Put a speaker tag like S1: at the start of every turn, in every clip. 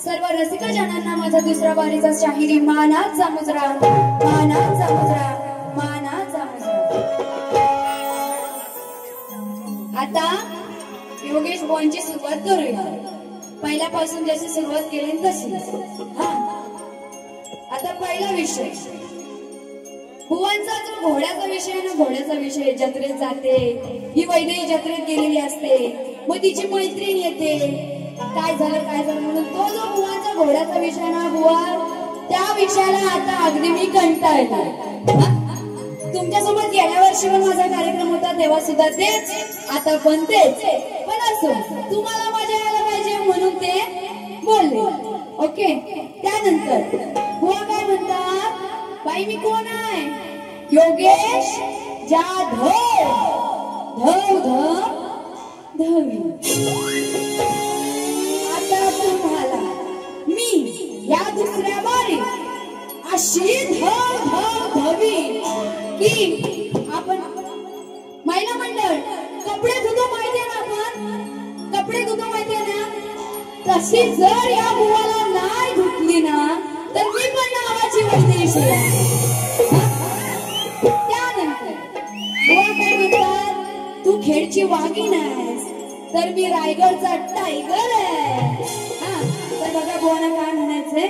S1: सर्व रसिक जनांना माझा दुसरा बारीचा शाहिरी मानाचा मुजरा, मानाचा मुजरा, मानाचा मुजरा। आता योगेश बोनची सुरुवात करूया, पहिल्यापासून जशी सुरुवात केली तशी। आता पहिला विषय बुवांचा जो घोड्याचा विषय ना, घोड्याचा विषय जत्रेत जाते ही वैदेही जत्रेत गेलेली असते, मग तिची मैत्रीण येते, काय झालं म्हणून तो जो बुवांचा घोड्याचा विषय ना, बुवा त्या विषयाला आता अगदी मी कंटाळले। तुमच्यासोबत गेल्या वर्षी पण माझा कार्यक्रम होता तेव्हा सुद्धा तेच, आता पण तेच, पण असो तुम्हाला मजा यायला पाहिजे म्हणून ते बोलले। ओके, त्यानंतर बुवा काय म्हणतात, बाई मी कोण आहे, योगेश जाधव, धव धव धवी। आता तुम्हाला मी या दुसऱ्या बारी अशी धव धव धवी की आपण महिला मंडळ कपडे धुतो माहितीये ना, आपण कपडे धुतो माहितीये ना, तशी जर या बुवाला नाही धुतली ना तर मी पण नावाची वैदेही आहे। त्यानंतर बुवा काय म्हणतात, तू खेडची वाघीण आहेस तर मी रायगडचा टायगर आहे। तर बघा बुवाना काय म्हणायचंय,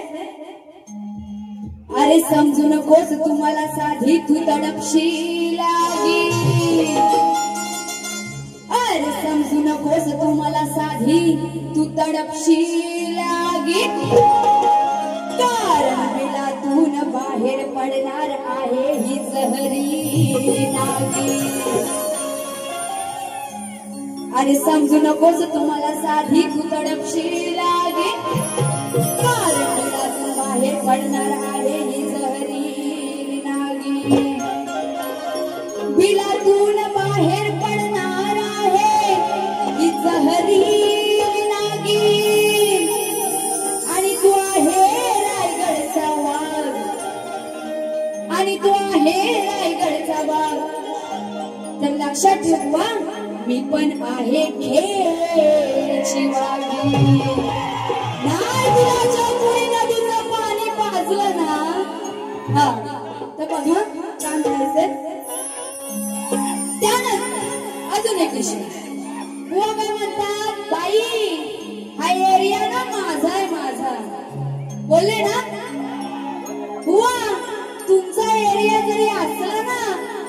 S1: अरे समजू नकोस तुम्हाला साधी तू तडपशी लागी, अरे समजू नकोस तुम्हाला साधी तू तडपशी लागी, कारण बिलातून बाहेर पडणार आहे ही जहरी नागी। आणि समजू नकोस तुम्हाला साधी तू तडपशी लागे कारण बिलातून बाहेर पडणार आहे ही जहरी नागी बिलातून बाहेर पडणार आहे ही जहरी नागी आणि तू आहे रायगडचा वाघ आणि तू आहे रायगडचा वाघ तर लक्षात ठेवा मी पण आहे खेळची वाघी नाही तुला चौपुरी नदीचं पाणी पाजलं ना हा तर बघा काय म्हणायचं त्यानंतर अजून एक विषय बुवा काय म्हणतात बाई हा एरिया ना माझा आहे माझा बोलले ना बुवा तुमचा एरिया जरी असला ना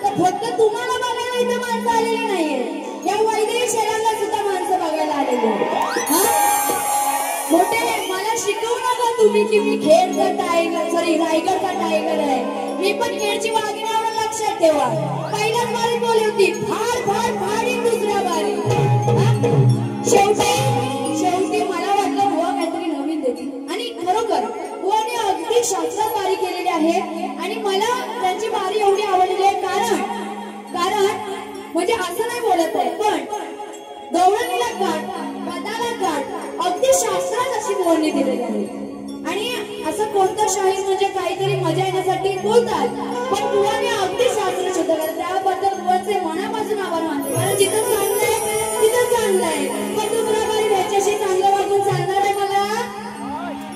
S1: तर फक्त तुम्हाला बघायला इथं माणसं आलेली नाहीये या वैद्यकीय शहराला सुद्धा माणसं बघायला आलेली मोठे मला शिकवू नका तुम्ही की मी खेडचा टायगर सॉरी रायगडचा टायगर आहे मी पण खेडची वाघीण एवढं लक्षात ठेवा पहिल्याच बारी बोलली होती फाड फाड फाडी दुसऱ्या बारी शेवटी मला वाटलं बुवा काहीतरी नवीन देतील आणि खरोखर बुवाने अगदी शास्त्रात बारी केलेली आहे आणि मला त्यांची बारी एवढी आवडलेली आहे कारण म्हणजे असं नाही बोलत आहे पण गवळणीला काट पदाला काट अगदी शास्त्रात अशी बोलणी दिलेली आहे आणि असं कोणतं शाहीर म्हणजे काहीतरी मजा येण्यासाठी बोलतात पण बुवाने अगदी शास्त्र शुद्ध केलं त्याबद्दल बुवांचे मनापासून आभार मानते कारण जिथं चांगलंय तिथं चांगलंय पण दुसऱ्या बारी त्याच्याशी चांगलं वागून चालणार आहे मला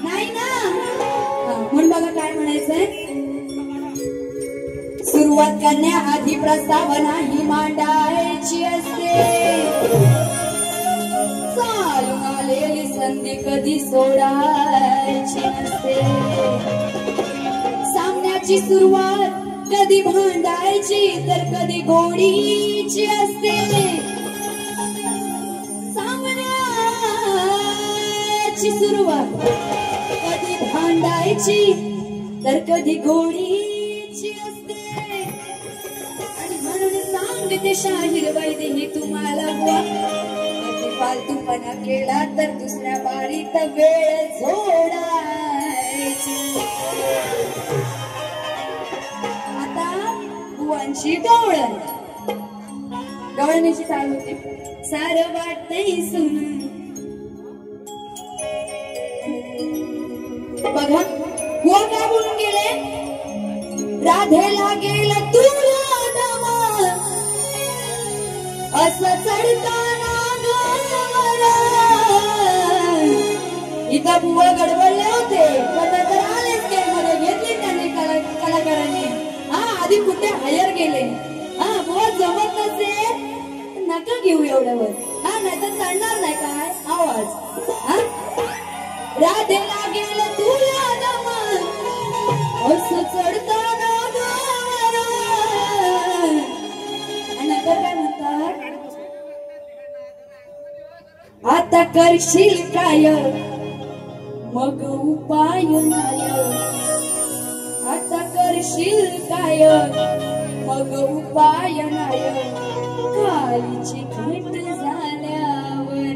S1: नाही ना म्हणून बघा काय म्हणायचंय सुरुवात करण्याआधी प्रस्तावना ही मांडायची असते चालून आलेली संधी कधी सोडायची नसते सामन्याची सुरुवात कधी भांडायची तर कधी गोडीची असते सामन्याची सुरुवात कधी भांडायची तर कधी गोडीची असते सांगते शाहीर वैदेही तुम्हाला बुवा कधी फालतूपणा केला तर दुसऱ्या बारीत वेळ जोडायची आता बुवांची गवळणीची चाल होती सार वाटतंय सुन बघा बुवा काय बोलून गेले राधेला गेलं तुला असं चढताना इथं बुवा गडबडले होते पण तर आलेच गेम मध्ये घेतली त्यांनी कलाकारांनी हा आधी कुठे हायर गेले हा बुवा जमत नसे नका घेऊ एवढ्यावर हा नाही तर चढणार नाही काय आवाज हा राधेला गेलं तुला दमन असं चढताना नंतर काय म्हणतात आता करशील काय मग उपाय नाही आता करशील काय मग उपाय नाही कालीची घट झाल्यावर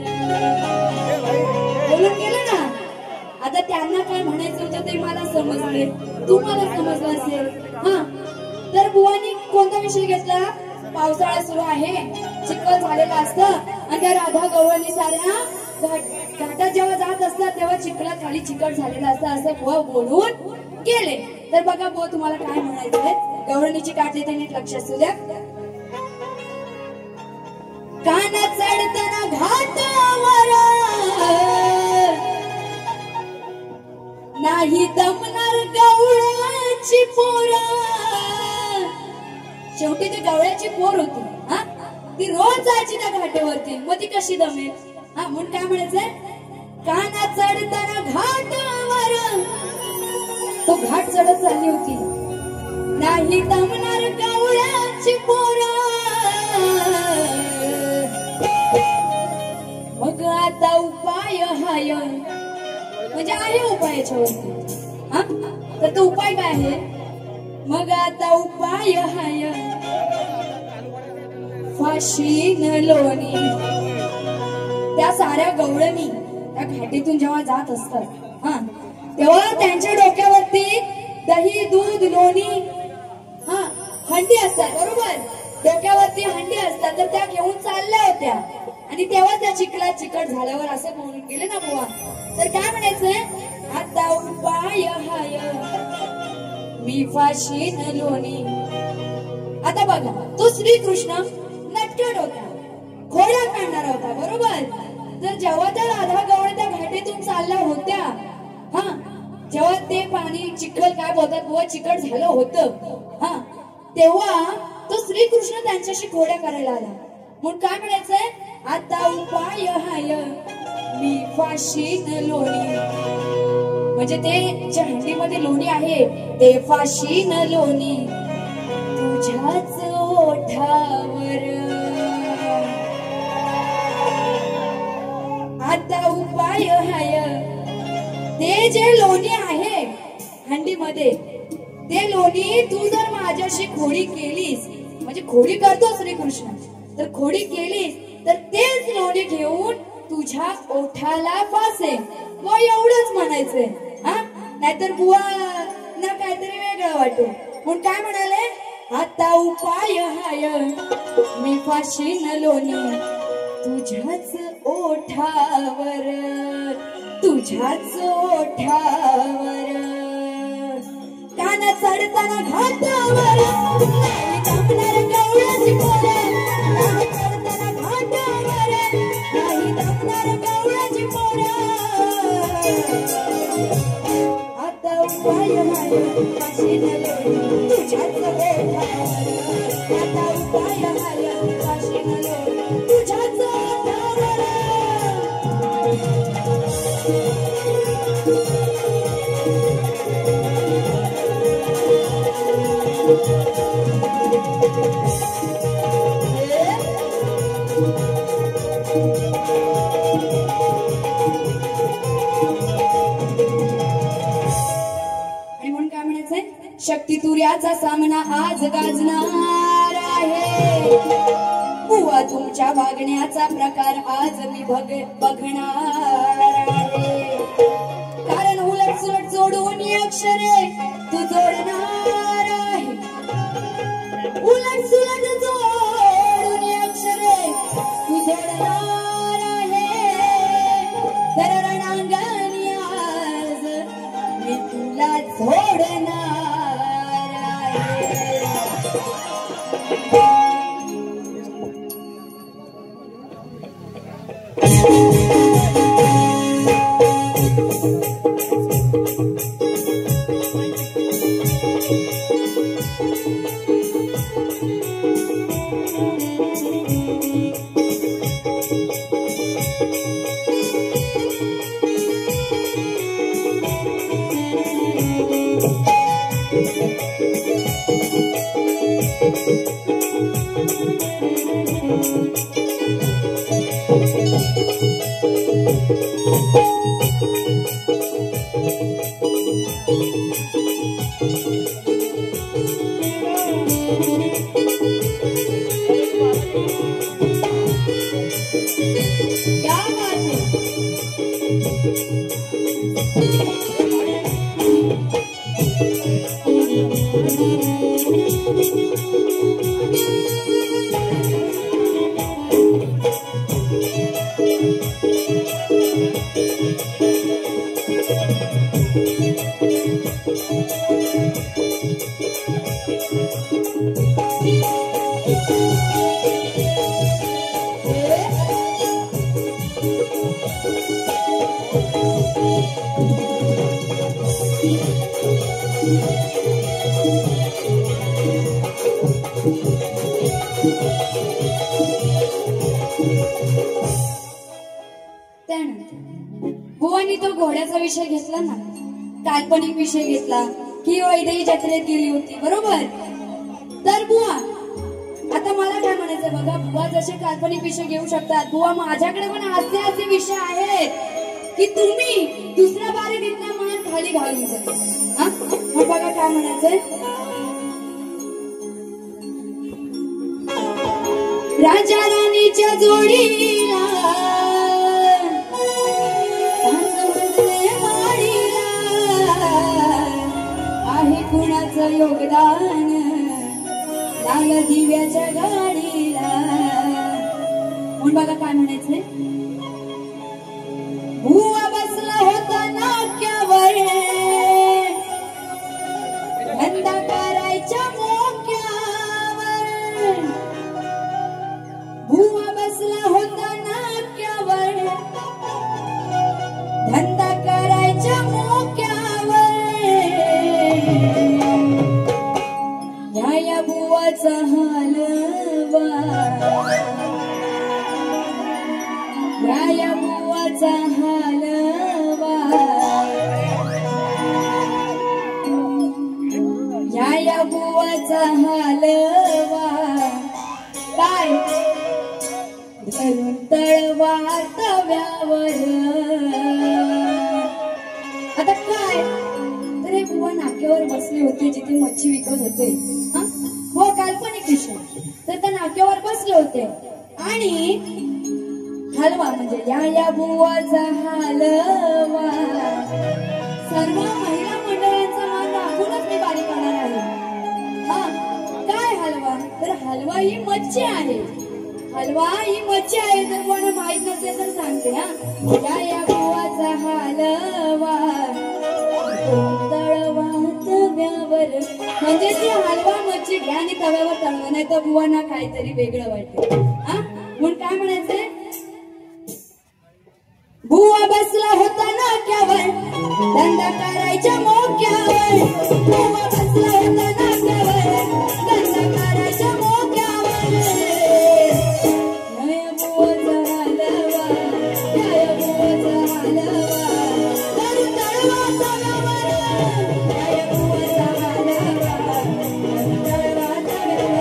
S1: बोलून गेलं ना आता त्यांना काय म्हणायचं होतं ते मला समजले तुम्हाला समजलं असेल हा तर बुवानी कोणता विषय घेतला पावसाळा सुरू आहे चिखल झालेला असतं आणि त्या राधा गवळणी साऱ्या घाटात जेव्हा जात असतात तेव्हा चिखलात खाली चिकट झालेला असतं असं बुवा बोलून गेले तर बघा बुवा तुम्हाला काय म्हणायचंय गवळणीची काठी ते नीट लक्षात असू द्या कानात चढताना घाटावर नाही दमणार गवळ्याची पोरा शेवटी ती गवळ्याची पोर होती हा ती रोज जायची त्या घाटावरती मग ती कशी दमेल हा म्हणून काय म्हणायचंय कानात चढताना घाटावर तो घाट चढत चालली होती नाही दमणार गवळ्याची पोर मग आता उपाय हाय म्हणजे आहे उपाय याच्यावरती हा तर तो उपाय काय आहे मग आता उपाय हाय फाशी न लोणी त्या साऱ्या गवळणी त्या घाटीतून जेव्हा जात असतात हा तेव्हा त्यांच्या डोक्यावरती दही दूध लोणी हा हंडी असतात बरोबर. डोक्यावरती हंडी असतात तर त्या घेऊन चालल्या होत्या आणि तेव्हा त्या चिखलात चिकट झाल्यावर असं म्हणून गेले ना बुवा. तर काय म्हणायचंय, आता उपाय हाय मी फाशी न लोणी. आता बघा तो श्रीकृष्ण नटखट होता, घोडा काढणारा होता बरोबर. तर जेव्हा त्या राधा गवळण त्या घाटीतून चालल्या होत्या हा जेव्हा ते पाणी चिखल काय बोलतात बुवा चिकट झालं होतं हा तेव्हा तो श्रीकृष्ण त्यांच्याशी घोड्या करायला आला. म्हणून काय म्हणायचंय, आता उपाय हाय मी फाशी न लोणी. म्हणजे ते ज्या हंडीमध्ये लोणी आहे ते फाशी न लोणी तुझ्याच ओठावर. आता उपाय हाय ते जे लोणी आहे हंडीमध्ये ते लोणी तू जर माझ्याशी खोडी केलीस म्हणजे खोडी करतो श्रीकृष्ण तर खोडी केलीस तर तेच लोणी घेऊन तुझ्या ओठाला फासे. व एवढंच म्हणायचंय हा नाहीतर बुवा ना काहीतरी वेगळं वाटू. म्हणून काय म्हणाले, आता उपाय हाय मी फाशी न लोणी तुझ्याच ओठावर तुझ्याच ओठावर. कान चढताना घाटावर नाही थांबणार गवळ्याची पोरं. कान चढताना घाटावर नाही थांबणार गवळ्याची पोरं. आता उपाय हाय फाशी न लोणी तुझ्याच ओठावर. आता उपाय हाय फाशी न लोणी तुझ्याच ओठावर. शक्ती तुर्याचा सामना आज गाजणार आहे. बुवा तुमच्या वागण्याचा प्रकार आज मी बघणार आहे. कारण उलट सुलट जोडून अक्षरे तू जोडणार आहे. उलट सुलट जोडून अक्षरे तू जोडणार आहे. तर रणांगणी आज मी तुला जोडणार. बुवानी तो घोड्याचा विषय घेतला ना, काल्पनिक विषय घेतला की वैदेही जत्रेत गेली होती बरोबर. तर बुवा आता मला काय म्हणायचं बघा, बुवा जसे काल्पनिक विषय घेऊ शकतात, बुवा माझ्याकडे पण असे विषय आहेत की तुम्ही दुसऱ्या बारीत इथला मान खाली घालून जाईल. मग बघा काय म्हणायचंय, राजा राणीच्या जोडीला योगदान लाल दिव्याच्या गाडीला. म्हणून बघा काय म्हणायचंय. बुवा बसला होता नाक्यावर धंदा करायच्या मोक्यावर. बुवा बसला होता नाक्यावर धंदा करायच्या मोक्यावर. या बुवाचा हलवा या बुवाचा हलवा या बुवाचा हलवा काय धरून तळवा तव्यावर. आता काय तर हे बुवा नाक्यावर बसले होते जिथे मच्छी विकत होते. हो काल्पनिक विषय. तर त्या नाक्यावर बसले होते आणि हलवा म्हणजे या बुवाचा हलवा. सर्व महिला मंडळांचा मान राखूनच मी बारी करणार आहे. हा काय हलवा तर हलवा ही मच्छी आहे. हलवा ही मच्छी आहे. जर कोणाला माहित नसेल तर सांगते. या बुवाचा हलवा तळवा तव्यावर म्हणजे ती हलवा मच्छी घ्या आणि तव्यावर तळवा नाही तर बुवांना काहीतरी वेगळं वाटतं. म्हणून काय म्हणायचंय. बुवा बसला होता नाक्यावर धंदा करायच्या मोक्यावर. बुवा बसला होता नाक्यावर धंदा करायच्या मोक्यावर. या बुवाचा हलवा या बुवाचा हलवा तळवा तव्यावर. या बुवाचा हलवा तळवा तव्यावर.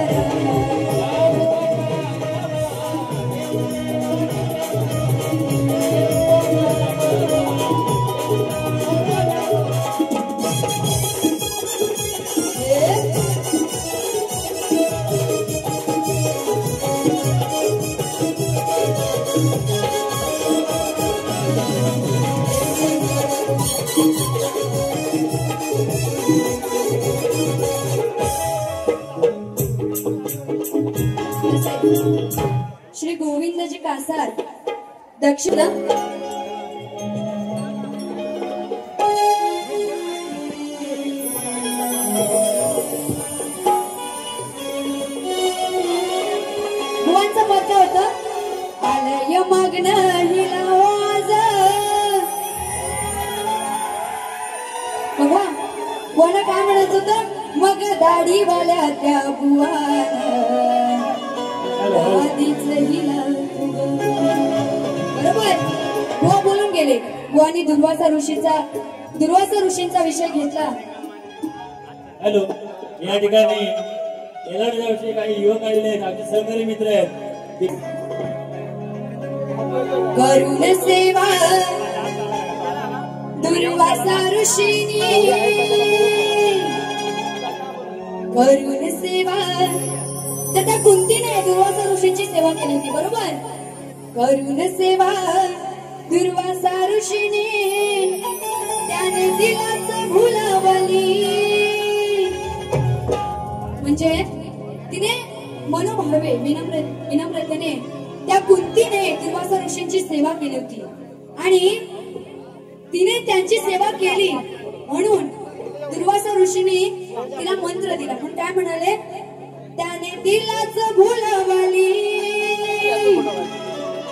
S1: श्री गोविंदजी कासार दक्षिणा बुवांचं पत्र होतं. आलय मागण हिला वाज. बघा बुवानं काय म्हणत होतं. मग दाढीवाल्या त्या बुवानं बरोबर बुवा बोलून गेले. बुवानी दुर्वासा ऋषींचा विषय घेतला.
S2: हॅलो या ठिकाणी येणाऱ्या विषयी काही युवक आलेले आहेत. आमचे सहकारी मित्र आहेत.
S1: करून सेवा दुर्वासा ऋषींनी करून सेवा. तर त्या कुंतीने दुर्वासा ऋषींची सेवा केली होती. बरोबर करून सेवा दुर्वासा ऋषीने त्याने दिलाच भुलावली. म्हणजे तिने मनोभावे विनम्रतेने त्या कुंतीने दुर्वासा ऋषींची सेवा केली होती आणि तिने त्यांची सेवा केली म्हणून दुर्वासा ऋषीने तिला मंत्र दिला. म्हणून काय म्हणाले. त्याने दिलाच भुलावली.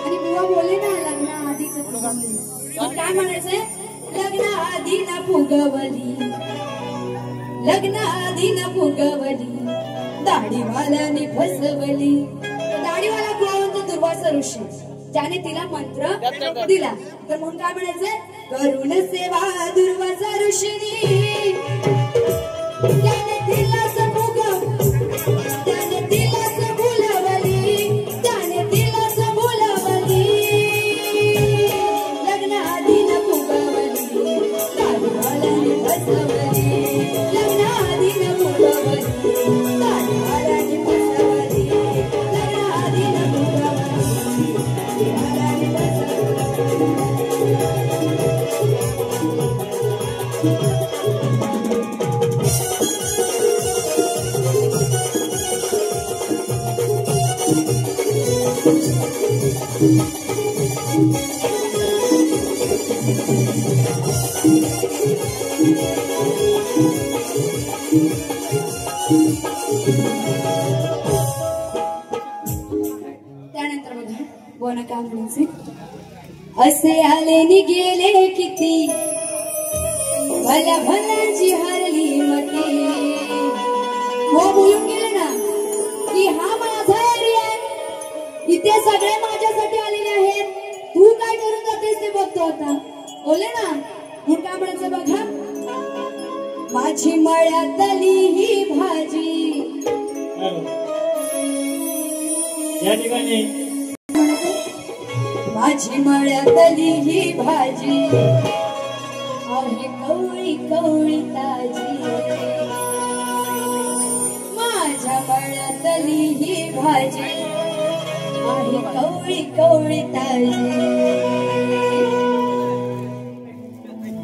S1: आणि बुवा बोलले ना लग्ना आधीच काय म्हणायचंय. लग्ना आधी ना फुगवली लग्ना आधी ना फुगवली दाढीवाल्याने फसवली. दाढीवाला कोण दुर्वासा ऋषी ज्याने तिला मंत्र दिला. तर म्हणून काय म्हणायचंय. करून सेवा दुर्वासा ऋषीनी त्याने दिलाच त्याने दिलाच भुलावली त्याने दिलाच भुलावली. लग्न आधी न फुगवली दाढीवाल्याने फसवली. लग्न आधी न फुगवली दाढीवाल्याने फसवली. लग्न आधी न फुगवली दाढीवाल्याने फसवली. त्यानंतर बघा बोना काय म्हणायचे, असे आले नि गेले किती भल्या भल्यांची हरली मती. हो बोलून गेले ना की हा माझा एरिया आहे, इथे सगळे माझ्यासाठी आलेले आहेत, तू काय करून जातेस ते बघतो आता. बोलले ना म्हणून काय म्हणायचं बघा, माझी मळ्यातली ही भाजी.
S2: या ठिकाणी
S1: माझी मळ्यातली ही भाजी आहे कवळी कवळी ताजी. माझ्या मळ्यातली ही भाजी आहे कवळी कवळी ताजी.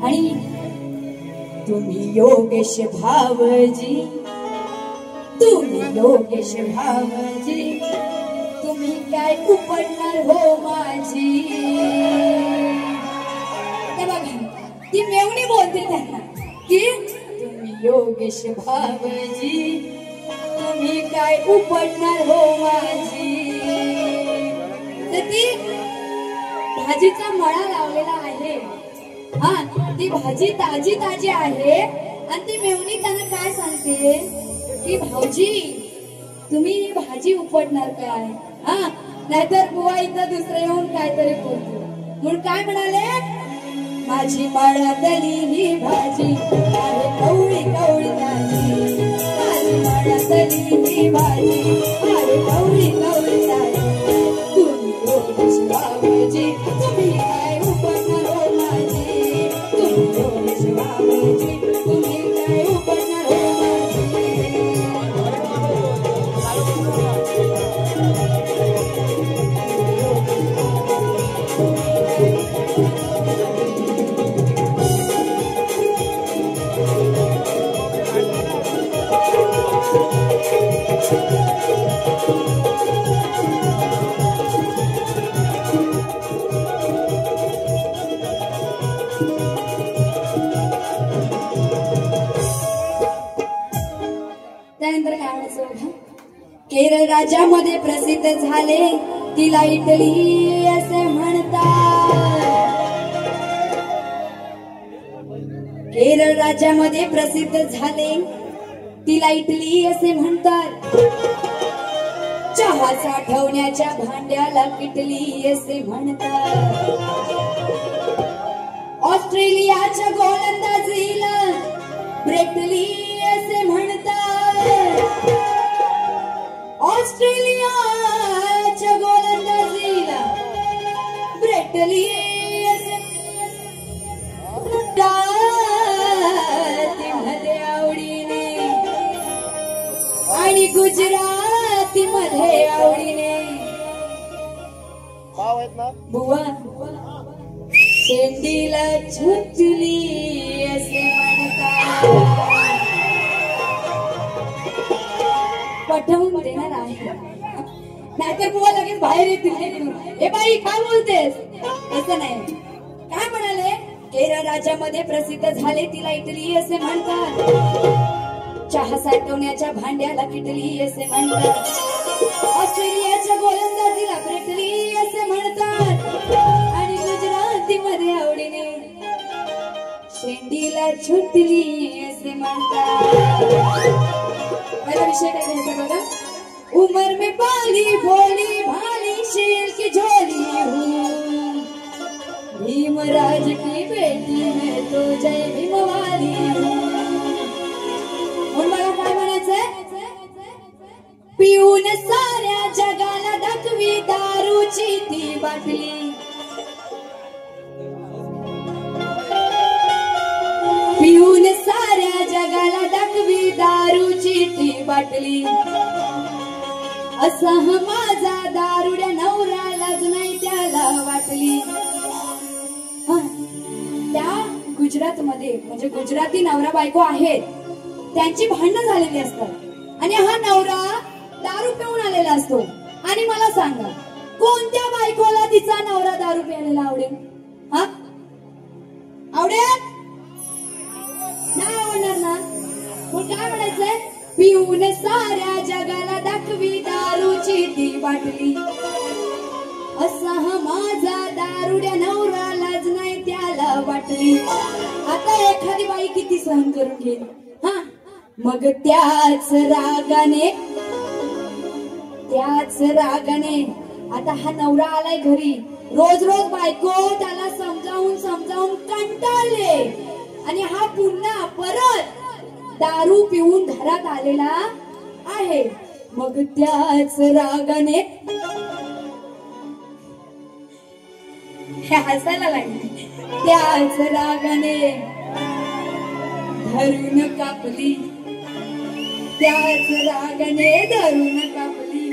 S1: आणि तुम्ही योगेश भावजी, तुम्ही योगेश भावजी, तुम्ही काय उपडणार हो माझी. तर बघा ती मेवणी बोलते त्यांना की तुम्ही योगेश भावजी, तुम्ही काय उपडणार हो माझी. तर ती भाजीचा मळा लावलेला आहे, हा ती भाजी ताजी ताजी आहे. आणि ती मेवणी त्यांना काय सांगते की भाऊजी तुम्ही ही भाजी उपडणार काय, हा नाहीतर बुवा इथं दुसरं येऊन काहीतरी बोलतो. म्हणून काय म्हणाले, माझी मळ्यातली ही भाजी आहे कवळी कवळी ताजी. माझी मळ्यातली ही भाजी आहे कवळी कवळी ताजी. तुम्ही योगेश भावजी, तुम्ही काय उपडणार हो माझी. तुम्ही योगेश भावजी, तुम्ही काय उपडणार हो त्यानंतर काय म्हणायचं बघा, केरळ राज्यामध्ये प्रसिद्ध झाले तिला इटली असे म्हणतात. केरळ राज्यामध्ये प्रसिद्ध झाले तिला इटली असे म्हणतात. चहा साठवण्याच्या भांड्याला किटली असे म्हणतात. ऑस्ट्रेलियाच्या गोलंदाजीला ब्रेटली असे म्हणतात. ऑस्ट्रेलियाच्या गोलंदाजीला ब्रेटली असे मध्ये आवडीने आणि गुजराती मध्ये आवडीने. बुवा शेंडीला झुटली असे म्हणतात. पटवून देणार आहे, नाहीतर बुवा लगेच बाहेर येतील. हे बाई काय बोलतेस, असं नाही. काय म्हणाले, केरळ राज्यामध्ये प्रसिद्ध झाले तिला इटली असे म्हणतात. चहा साठवण्याच्या भांड्याला किटली असे म्हणतात. ऑस्ट्रेलियाच्या गोलंदाजीला ब्रेटली असे म्हणतात. आणि गुजराती मध्ये आवडीने शेंडीला झुटली असे म्हणतात. पहला विषय काय घ्यायचा बघा, उमर में पाली भोली भाली शेर की झोली हूँ, भीमराज की बेटी है तो जय भीमवाली हूँ. म्हणून मला काय म्हणायचंय, पिऊन साऱ्या जगाला दाखवी दारूची ती बाटली. पिऊन साऱ्या जगाला दाखवी दारूची ती बाटली. असा हा माझा दारुड्या नवरा लाज नाही त्याला वाटली. त्या गुजरात मध्ये म्हणजे गुजराती नवरा बायको आहेत, त्यांची भांडणं झालेली असतात आणि हा नवरा दारू पिऊन आलेला असतो. आणि मला सांगा कोणत्या बायकोला तिचा नवरा दारू प्यायला आवडेल? हा, आवडेल? नाही आवडणार ना. मग काय म्हणायचंय? पिऊन साऱ्या जगाला दाखवी दारूची ती बाटली, असा हा माझा दारुड्या नवरा, लाज नाही त्याला वाटली. आता एखादी बाई किती सहन करून घेईल? हा, मग त्याच रागाने आता हा नवरा आलाय घरी, रोज रोज बायको त्याला समजावून कंटाळले आणि हा पुन्हा परत दारू पिऊन घरात आलेला आहे. मग त्याच रागाने हसायला लागली. त्याच रागाने धरून कापली, त्याच रागाने धरून कापली,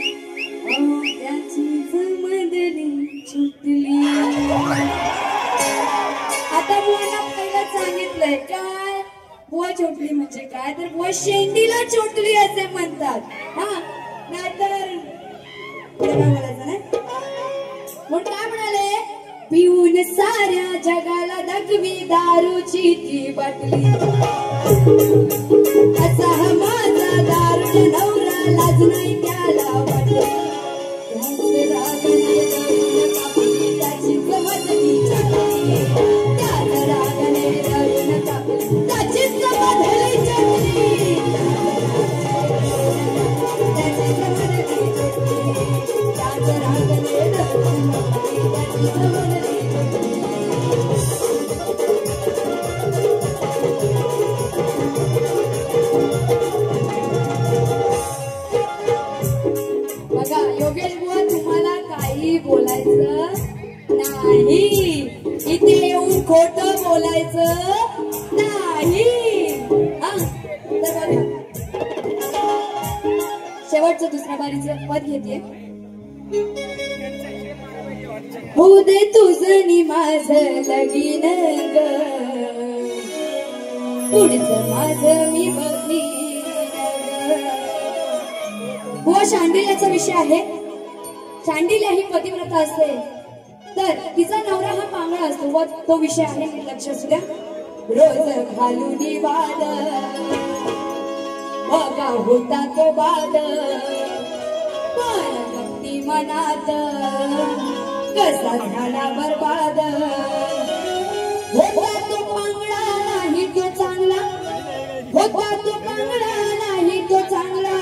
S1: त्याचीच मदली सुटली. आता बुवाला पहिला सांगितलंय काय, बुवा चोटली म्हणजे काय, तर बुवा शेंडीला चोटली असे म्हणतात. हा, नाहीतर काय बोलायचं नाही. म्हणून काय म्हणाले? पिऊन साऱ्या जगाला दाखवी दारूची ती बाटली, असा हा माझा दारू नवरा, लाज नाही त्याला वाटली. त्याची मदली चटली, त्याच रागाने धरून कापली, त्याचीच मदली चटली, त्याचीच मदली चटली, त्याच रागाने धरून कापली, त्याचीच मदली चटली. बघा योगेश बुवा, तुम्हाला काही बोलायचं नाही, इथे येऊन खोटं बोलायचं नाही. हा, तर बघा शेवटचं दुसऱ्या बारीचं पद घेते. होऊ दे तुझं नि माझं लगीन ग, पुढचं माझं मी बघीन. बुवा शांडिल्याचा विषय आहे. शांडिल्या ही पतिव्रता असते, तर तिचा नवरा हा पांगळा असतो व तो विषय आहे, लक्ष असू द्या. रोज घालून वाद बघा होता तो बाद, पण भक्ती मनात कसा झाला बरबाद. होता तो पांगळा नाही तो चांगला, होता तो पांगळा नाही तो चांगला,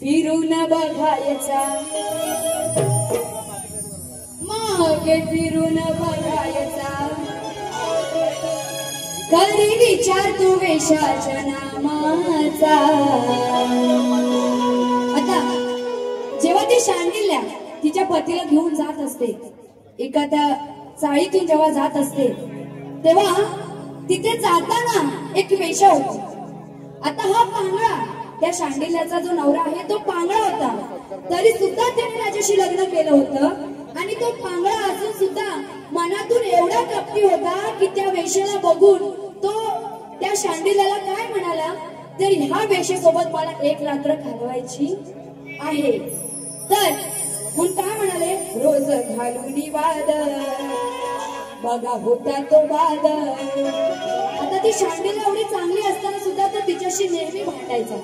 S1: फिरून बघायचा मागे फिरून बघायचा. कधी विचार तू वेशाच्या नामाचा. आता जेव्हा ती शांडिल्या तिच्या पतीला घेऊन जात असते, एखाद्या चाळीतून जेव्हा जात असते, तेव्हा तिथे जाताना एक वेशा होती. आता हा पांगळा, त्या शांडिल्याचा जो नवरा आहे तो पांगळा होता, तरी सुद्धा त्याने त्याच्याशी लग्न केलं होतं. आणि तो पांगळा असून सुद्धा मनातून एवढा कपटी होता की त्या वेशेला बघून तो त्या शांडिल्याला काय म्हणाला, तर ह्या वेशेसोबत मला एक रात्र घालवायची आहे. तर म्हणून काय म्हणाले? रोज घालून वाद बघा होता तो बाद. आता ती शांडिला एवढी चांगली असताना सुद्धा तो तिच्याशी नेहमी भांडायचा,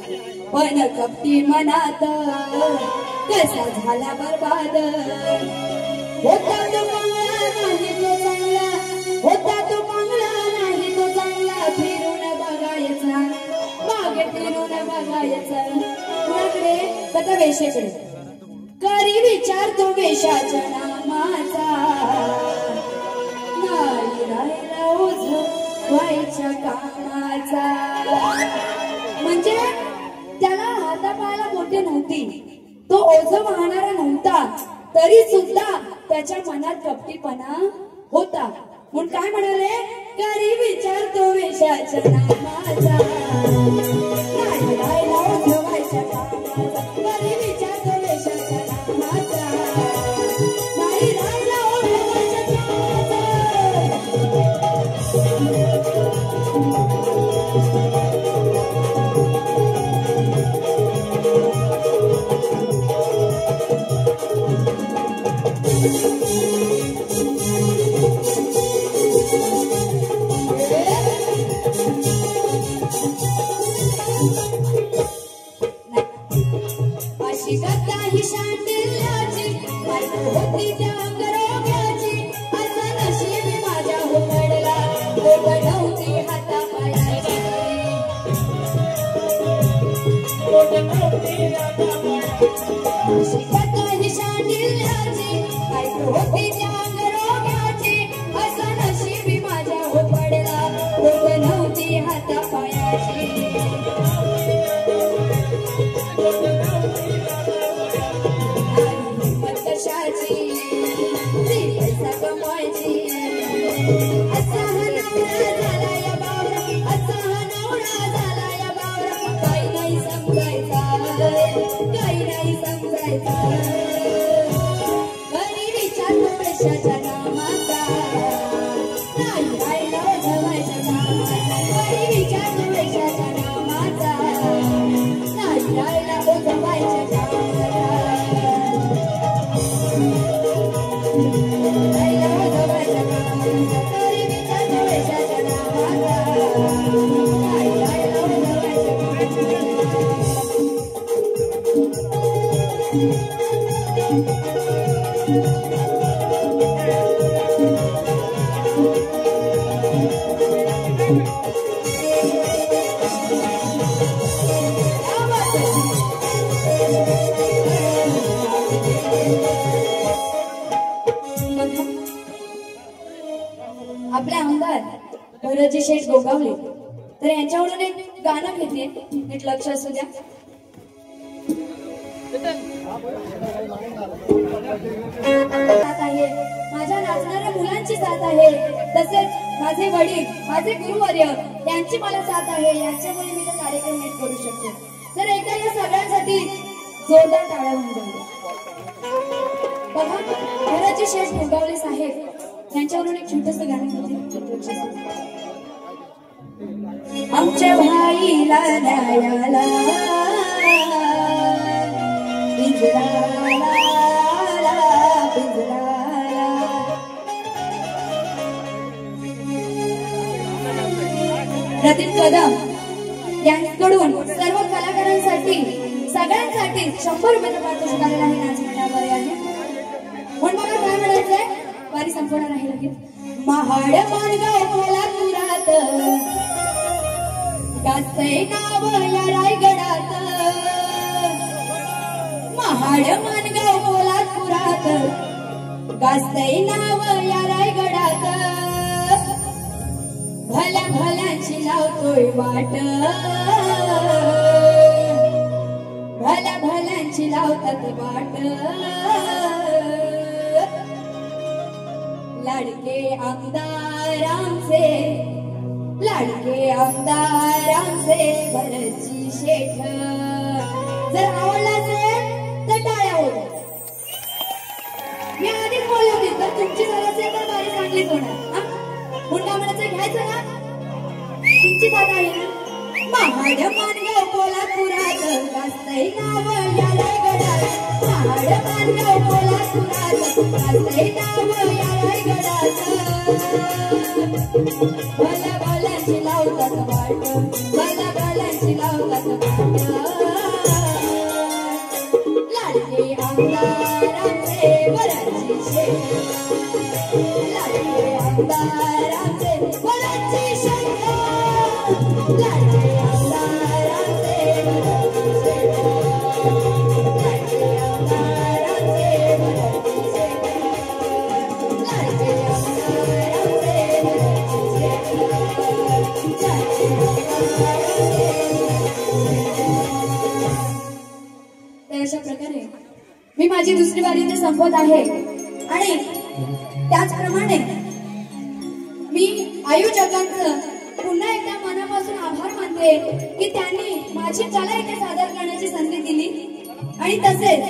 S1: पण कपटी मनात कसा झाला बरबाद. होता तो पांगळा नाही तो चांगला, होता तो पांगळा नाही तो चांगला, फिरून बघायचा मागे फिरून बघायचा. कुणाकडे? तर वेशेकडे. करी विचार तो वेशाच्या नामाचा, नाही राहिला ओझ व्हायच्या कामाचा. म्हणजे त्याला हातापायाला मोठे नव्हती, तो ओझ वाहणारा नव्हता, तरी सुद्धा त्याच्या मनात कपटीपणा होता. म्हणून काय म्हणाले? करी विचार तो वेशाच्या नामाचा, नाही राहिला ओझ व्हायच्या कामाचा. करी विचार तो वेशाच्या नामाचा, नाही राहिला ओझ व्हायच्या कामाचा. अशी कथा ही शांडिल्याची बायको होती त्या गरोग्याची असं नशीब माझ्या उमडला बोट नव्हती हातापायाची अशी कथा ही शांडिल्याची बायको होती त्या गरोग्याची असं नशीब माझ्या उमडला बोट नव्हती हातापायाची कशाची ती पैसा कमवायची असा हा नवरा झाला या बावरा असा हा नवरा झाला या बावरा काही नाही समजायचा घरी विचारतो पैशाच्या नामाचा नाही राहिला जवायच्या कामाचा घरी विचारतो पैशाच्या नामाचा नाही राहिला जवायच्या कामाचा आपले आमदार भरतजी शेठ गोगावले तर यांच्याकडून एक गाणं घेते नीट लक्ष असू द्या. साथ आहे माझ्या नाचणाऱ्या मुलांची साथ आहे तसेच माझे वडील माझे गुरुवर्य यांची मला साथ आहे यांच्यामुळे मी तो कार्यक्रम नीट करू शकते. तर एकदा या सगळ्यांसाठी जोरदार टाळ्या होऊन जाऊ. बघा भरतजी शेठ गोगावले साहेब यांच्यावरून एक छोटंसं गाणं घेते. आमच्या भाईला न्यायाला पिंजराला पिंजराला प्रदीप कदम यांच्याकडून सर्व कलाकारांसाठी सगळ्यांसाठी 100 रुपयाचं पारितोषिक आलेलं आहे. नाच मंडळावर आहे पण मला काय म्हणायचंय वारी संपवणार आहे लगेच. महाड माणगाव कोल्हापुरात गाजतंय नाव या रायगडात महाड माणगाव कोल्हापुरात गाजतंय नाव या रायगडात भल्या भल्यांची लावतोय वाट भल्या भल्यांची लावतात वाट लाडके आमदारांचे भरतजी शेठ. जर आवडला असेल तर टाळ्या होऊ. मी आधीच बोलले होते तर तुमची झाली असेल तर बारी चांगलीच होणार. मुंडा म्हणायचं घ्यायचं ना तुमची साथ आहे ना. महाड माणगाव कोल्हापुरात गाजतंय नाव या रायगडात महाड माणगाव कोल्हापुरात गाजतंय नाव या रायगडात भल्या भल्यांची लावतात वाट भल्या भल्यांची लावतात वाट लाडके आमदारांचे भरतजी शेठ लाडके आमदारांचे भरतजी शेठ लाडके आमदारांचे भरतजी शेठ लाडके आमदारांचे भरतजी शेठ लाडके आमदारांचे भरतजी शेठ लाडके तर अशा प्रकारे मी माझी दुसरी वारी इथे संपवत आहे आणि त्याचप्रमाणे मी आयोजकांचं पुन्हा एकदा मनापासून आभार मानते की त्यांनी माझी कला इथे सादर करण्याची संधी दिली आणि तसेच